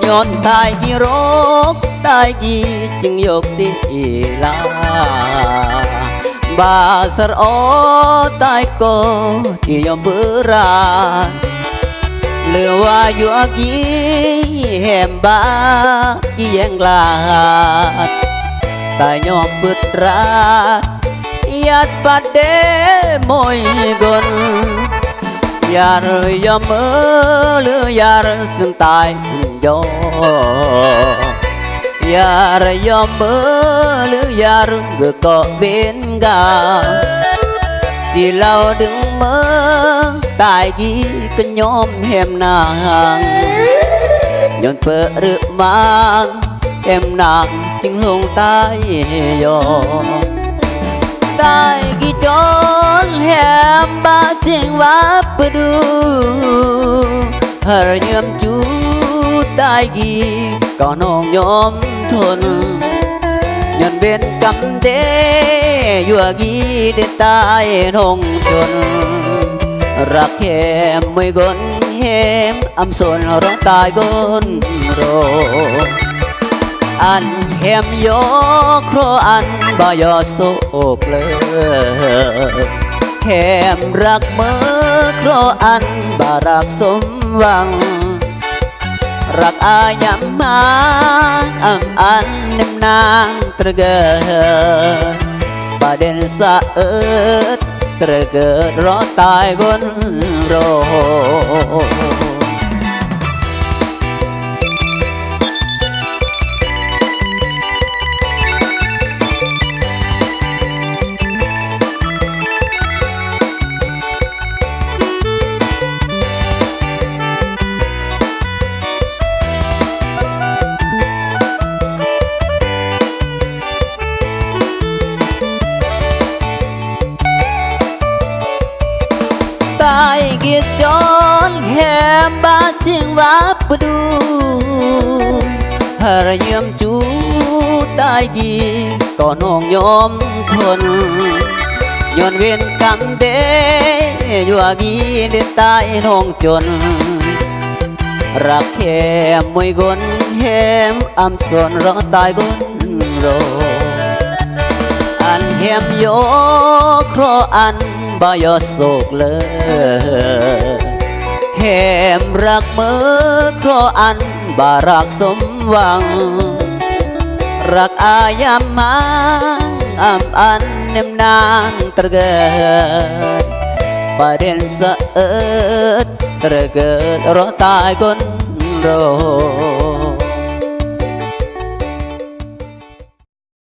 ย้อนตายกี่โรคตายกี่จึงยกตีลาบาสรอตายก็ที่ยอมเบื่อราเหลือว่าอยู่กี่แหมบากี่แยงลาดตายยอมเบื่อรายัดปัดเดมอยกนอย่าเลยยอมหรืออย่าซึ่งตายยออย่าเลยยอมหรืออย่าเบื่อก็เว้นกาที่เราดึงมือตายกี่ก็ยอมแหมนางย้อนเปิดหรือมังแหมนางจึงลงตายยอตายกี่จนแหมบาจึงว่าปดูหาเยี่ยมจูตายกี่ก็น้องยอมทนย้อนเบ็นกำเดอยู่กี่ได้ตายน้องจนรักแหมไม่กนแหมอำสนร้องตายกนโรอันแหมยอครอันบ่ยอโศกเลยแหมรักเมื่อครอันบ่รักสมหวังรักอายำมาอันนิมนางตระเกิดประเด็นสะเอิดตระเกิดรอตายกนโรตายเกียจนแหมบาจึงว่าปดูหาเยี่ยมจูตายกี่ก็น้องยอมทนย้อนเวียนกำเดอยู่กี่ได้ตายน้องจนรักแหมมวยกนแหมอำสนรอตายกนโรอันแหมโยครอันบ่ยอโศกเลยแหมรักเมื่อครอันบ่รักสมหวังรักอายำมาอันเนมนางตระเกิดประเด็นสะเอิดตระเกิดรอตายกนโร